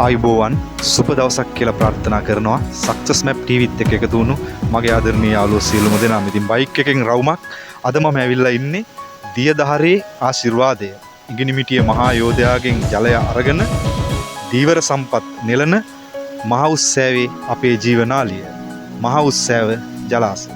ආයුබෝවන් සුබ දවසක් කියලා ප්‍රාර්ථනා කරනවා. සක්සස් මැප් ටීවීත් එක්ක එකතු වුණු මගේ ආදරණීය යාළුවෝ සියලුම දෙනාම. ඉතින් බයික් එකෙන් රවුමක් අද මම ඇවිල්ලා ඉන්නේ දියදහරේ ආශිර්වාදය. ඉඟිනිමිටිය මහා යෝධයාගෙන් ජලය අරගෙන දීවර සම්පත් නෙලන මහා උත්සෑවේ අපේ ජීවනාලිය. මහා උත්සෑව ජලාශය.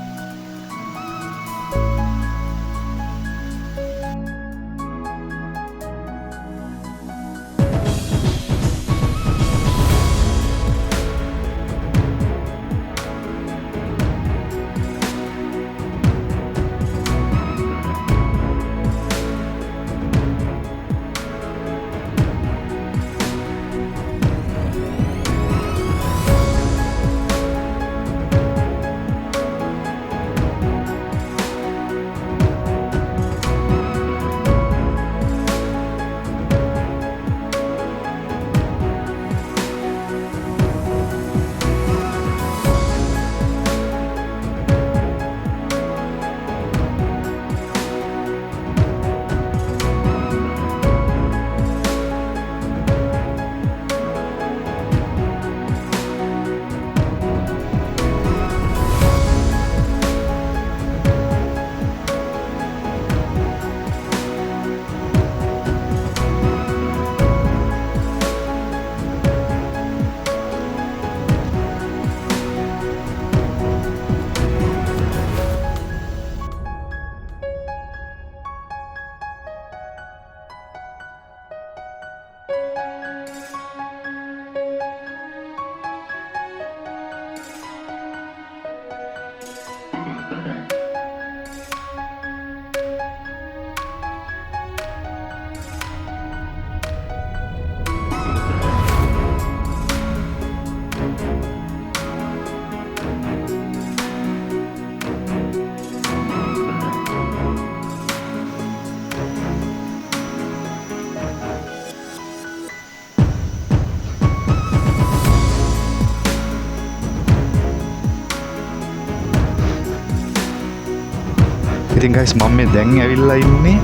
ඉතින් ගයිස් මම මේ දැන් ඇවිල්ලා ඉන්නේ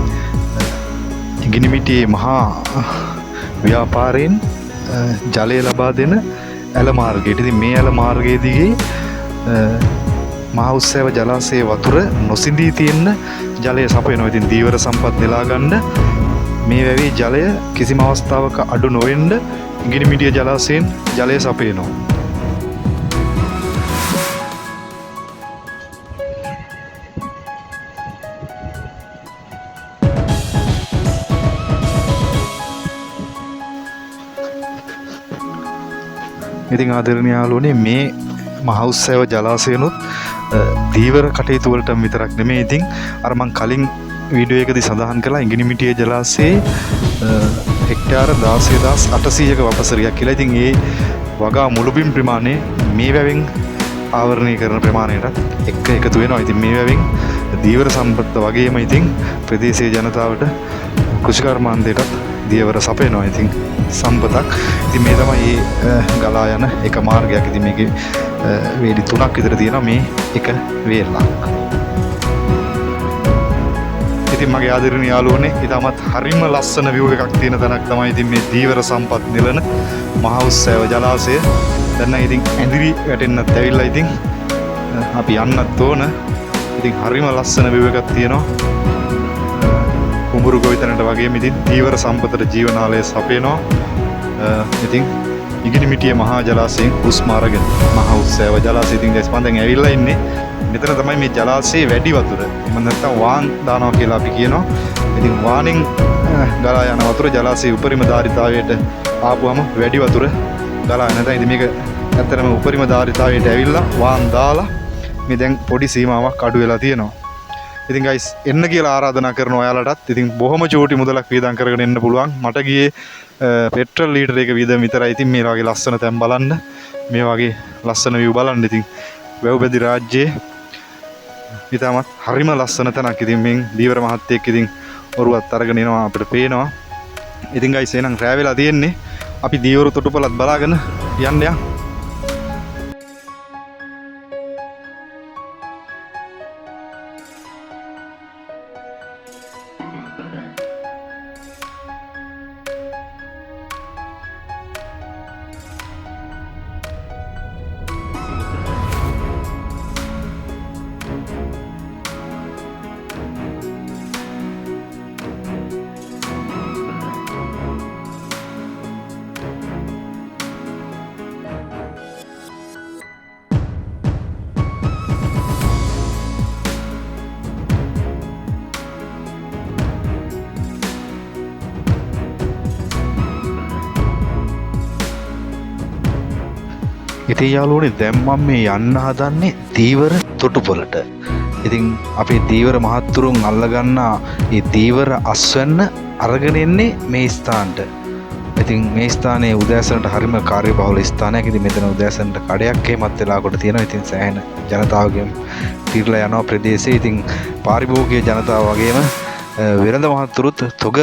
ඉඟිනිමිටියේ මහා ව්‍යාපාරයෙන් ජලය ලබා දෙන ඇල මාර්ගයට. ඉතින් මේ ඇල මාර්ගයේ දිගේ මහා උත්සව ජලාශයේ වතුර නොසිඳී තියෙන ජලය සපයනවා. ඉතින් දීවර සම්පත් නෙලා ගන්න මේ වැවේ ජලය කිසිම අවස්ථාවක අඩු නොවෙන්න ඉඟිනිමිටිය ජලාශයෙන් ජලය සපයනවා. ඉතින් ආදරණීය යාළුවනේ මේ මහා උත්සව ජලාශයනොත් දීවර කටයුතු වලට විතරක් නෙමෙයි. ඉතින් අර මං කලින් වීඩියෝ එකදී සඳහන් කළා ඉඟිනිමිටිය ජලාශයේ හෙක්ටාර 16800ක වපසරියක් කියලා. ඉතින් ඒ වගා මුළුබිම් ප්‍රමාණය මේ වැවෙන් ආවරණය කරන ප්‍රමාණයටත් එක්ක එකතු වෙනවා. ඉතින් මේ වැවෙන් දීවර සම්පත්ත වගේම ඉතින් ප්‍රදේශීය ජනතාවට කෘෂිකර්මාන්තයටත් දීවර සපයනවා. ඉතින් සම්පතක්. ඉතින් මේ තමයි ගලා යන එක මාර්ගයක්. ඉතින් මේකේ වේලි 3ක් විතර තියෙනවා මේ එක වේලක්. ඉතින් මගේ ආදරණීය යාළුවනේ ඊටමත් හරිම ලස්සන view එකක් තියෙන තැනක් තමයි ඉතින් මේ දීවර සම්පත් නිලන මහා උත්සව ජලාශය. දැන් නම් ඉතින් ඇඳිරි වැටෙන්නත් ඇවිල්ලා ඉතින් අපි යන්නත් ඕන. ඉතින් හරිම ලස්සන view එකක් තියෙනවා. කුඹුරු ගොවිතැනට වගේම ඉතින් දීවර සම්පතට ජීවනාලය සපයනවා. ඉතින් ඉඟිනිමිටිය මහා ජලාශයෙන් හුස්ම අරගෙන මහා උත්සව ජලාශය. ඉතින් දැන් මම දැන් ඇවිල්ලා ඉන්නේ මෙතන තමයි මේ ජලාශයේ වැඩි වතුර. එහෙම නැත්නම් වාන් දානවා කියලා අපි කියනවා. ඉතින් වානෙන් ගලා යන වතුර ජලාශයේ උපරිම ධාරිතාවයට ආපුවම වැඩි වතුර ගලා යන නැත්නම් ඉතින් මේක ඇත්තටම උපරිම ධාරිතාවයට ඇවිල්ලා වාන් දාලා මේ දැන් පොඩි සීමාවක් අඩු වෙලා තියෙනවා. ඉතින් ගයිස් එන්න කියලා ආරාධනා කරනවා ඔයාලටත්. ඉතින් බොහොම චූටි මුදලක් වියදම් කරගෙන එන්න පුළුවන්. මට ගියේ පෙට්‍රල් ලීටර එක වියදම් විතරයි. ඉතින් මේ වගේ ලස්සන තැන් බලන්න, මේ වගේ ලස්සන view බලන්න. ඉතින් වැව්බැදි රාජ්‍යයේ ඊටමත් හරිම ලස්සන තැනක්. ඉතින් මේ දීවර මහත්තයෙක් ඉතින් ඔරුවත් අරගෙන එනවා අපිට පේනවා. ඉතින් ගයිස් එහෙනම් රෑ වෙලා තියෙන්නේ. අපි දීවර තොටුපළත් බලාගෙන යන්න යා. ඉතින් යාළුවනේ දැන් මම මේ යන්න හදන්නේ දීවර තොටුපළට. ඉතින් අපේ දීවර මහත්තුරුන් අල්ලගන්නා මේ දීවර අස්වැන්න අරගෙන එන්නේ මේ ස්ථානට. ඉතින් මේ ස්ථානයේ උදෑසනට හරිම කාර්යබහුල ස්ථානයක්. ඉතින් මෙතන උදෑසනට කඩයක් එහෙමත් වෙලා කොට තියෙනවා. ඉතින් සෑහෙන ජනතාවගෙන් පිරලා යනවා ප්‍රදේශයේ. ඉතින් පාරිභෝගික ජනතාව වගේම වෙළඳ මහත්තුරුත් තොග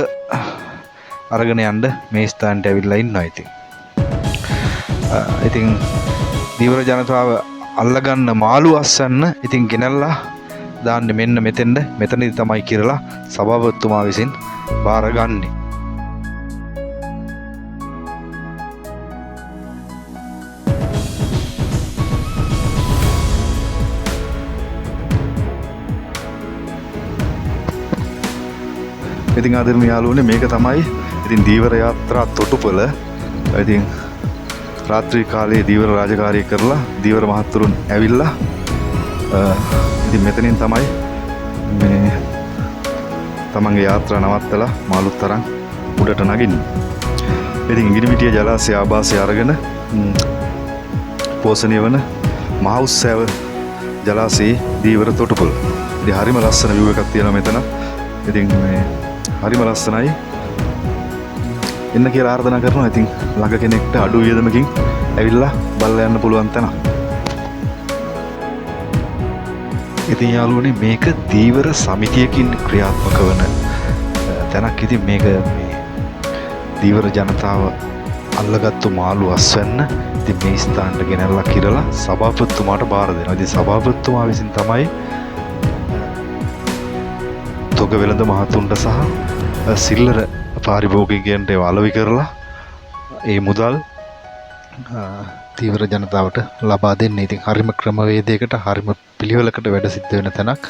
අරගෙන යන්න මේ ස්ථානට ඇවිල්ලා ඉන්නවා. ඉතින් දීවර ජනතාව අල්ලගන්න මාළු අස්වැන්න ඉතින් ගෙනල්ලා දාන්න මෙන්න මෙතනදී තමයි කියලා සභාපතිතුමා විසින් බාරගන්නේ. ඉතින් ආදරණීය යාළුවනේ මේක තමයි ඉතින් දීවර යාත්‍රා තොටුපළ. ඉතින් රාත්‍රී කාලයේ දීවර රාජකාරිය කරලා දීවර මහත්තුරුන් ඇවිල්ලා ඉතින් මෙතනින් තමයි මේ තමන්ගේ යාත්‍රා නවත්තලා මාළුත් තරම් උඩට නගින්නේ. ඉතින් ඉඟිනිමිටිය ජලාශය ආభాසය අරගෙන පෝෂණය වන මහ උත්සව ජලාශයේ දීවර තොටුපළ. ඉතින් හරිම ලස්සන view එකක් තියෙනවා මෙතන. ඉතින් මේ හරිම ලස්සනයි. එන්න කියලා ආරාධනා කරනවා. ඉතින් ළඟ කෙනෙක්ට අඩු වියදමකින් ඇවිල්ලා බලලා යන්න පුළුවන් තැන. ඉතින් යාළුවනේ මේක දීවර සමිතියකින් ක්‍රියාත්මක වන තැනක්. ඉතින් මේක මේ දීවර ජනතාව අල්ලගත්තු මාළු අස්වැන්න ඉතින් මේ ස්ථානට ගෙනල්ලා කිරලා සභාපතිතුමාට බාර දෙනවා. ඉතින් සභාපතිතුමා විසින් තමයි තොග වෙළඳ මහතුන්ට සහ සිල්ලර පාරිභෝගිකයන්ට අලෙවි කරලා ඒ මුදල් දීවර ජනතාවට ලබා දෙන්නේ. ඉතින් හරිම ක්‍රමවේදයකට හරිම පිළිවෙලකට වැඩ සිද්ධ වෙන තැනක්.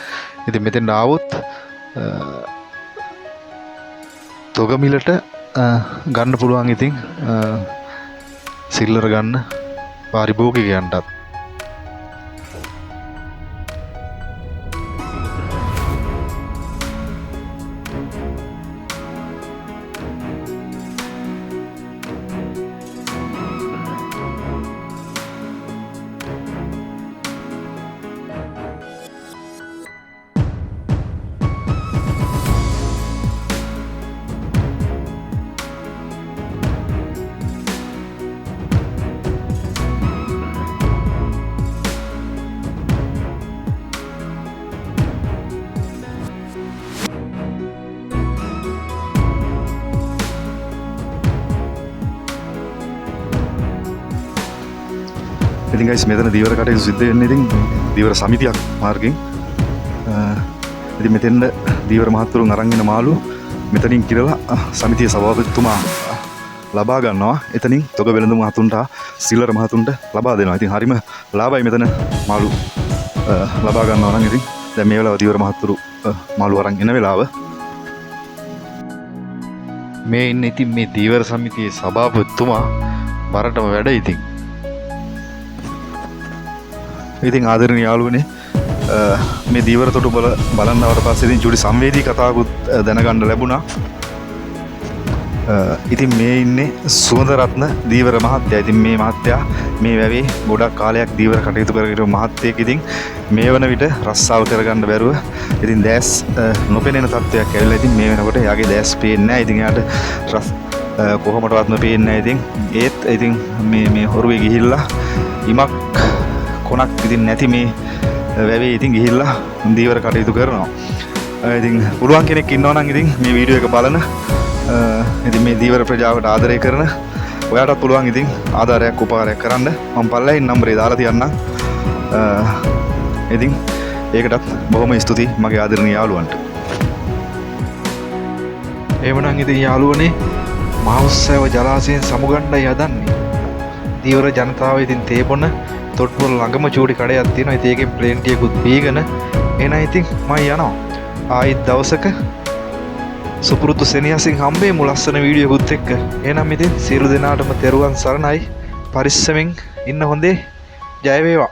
ඉතින් මෙතෙන් ආවොත් තොග මිලට ගන්න පුළුවන්. ඉතින් සිල්ලර ගන්න පාරිභෝගිකයන්ටත්. ඉතින් guys මෙතන දීවර කටයුතු සිද්ධ වෙන්නේ ඉතින් දීවර සමිතියක් මාර්ගයෙන්. ඉතින් මෙතෙන්ද දීවර මහත්තුරුන් අරන් එන මාළු මෙතනින් කිරලා සමිතියේ සභාපතිතුමා ලබා ගන්නවා. එතනින් තොග වෙළඳ මහතුන්ට සිල්ලර මහතුන්ට ලබා දෙනවා. ඉතින් හරිම ලාභයි මෙතන මාළු ලබා ගන්නවා නම්. ඉතින් දැන් මේ වෙලාව දීවර මහත්තුරු මාළු අරන් එන වෙලාව මේ ඉන්නේ. ඉතින් මේ දීවර සමිතියේ සභාපතිතුමා බරටම වැඩ. ඉතින් ආදරණීය යාළුවනේ මේ දීවර තොටුපළ බලන්නවට පස්සේ ඉතින් චුටි සංවේදී කතාවකුත් දැනගන්න ලැබුණා. ඉතින් මේ ඉන්නේ සුවඳරත්න දීවර මහත්තයා. ඉතින් මේ මහත්තයා මේ වැවේ ගොඩක් කාලයක් දීවර කටයුතු කරගෙන මහත්තයෙක්. ඉතින් මේ වන විට රස්සාව කරගන්න බැරුව ඉතින් දැස් නොපෙනෙන තත්ත්වයක් ඇවිල්ලා. ඉතින් මේ වෙනකොට එයාගේ දැස් පේන්නේ නැහැ. ඉතින් එයාට කොහොමඩවත්ම පේන්නේ නැහැ. ඉතින් ඒත් ඉතින් මේ හොරුවේ ගිහිල්ලා ඉමක් කොනක් ඉතින් නැති මේ වැවේ ඉතින් ගිහිල්ලා දීවර කටයුතු කරනවා. ඉතින් පුළුවන් කෙනෙක් ඉන්නවා නම් ඉතින් මේ වීඩියෝ එක බලන ඉතින් මේ දීවර ප්‍රජාවට ආදරය කරන ඔයාටත් පුළුවන් ඉතින් ආධාරයක් උපකාරයක් කරන්න. මම පල්ලෙහින් නම්බරේ දාලා තියන්නම්. ඉතින් ඒකටත් බොහොම ස්තුතියි මගේ ආදරණීය යාළුවන්ට. එහෙමනම් ඉතින් යාළුවනේ මහ උත්සව ජලාශයෙන් සමුගන්නයි හදන්නේ. දීවර ජනතාව ඉතින් තේබොන තොටුපළ ළඟම චූටි කඩයක් තියෙනවා. ඉතින් ඒකෙන් ප්ලේන් ටිකකුත් බීගෙන එන ඉතින් මම යනවා. ආයිත් දවසක සුපුරුදු සෙනෙහසින් හම්බෙමු ලස්සන වීඩියෝකුත් එක්ක. එහෙනම් ඉතින් සියලු දෙනාටම තෙරුවන් සරණයි. පරිස්සමෙන් ඉන්න හොඳේ. ජය වේවා.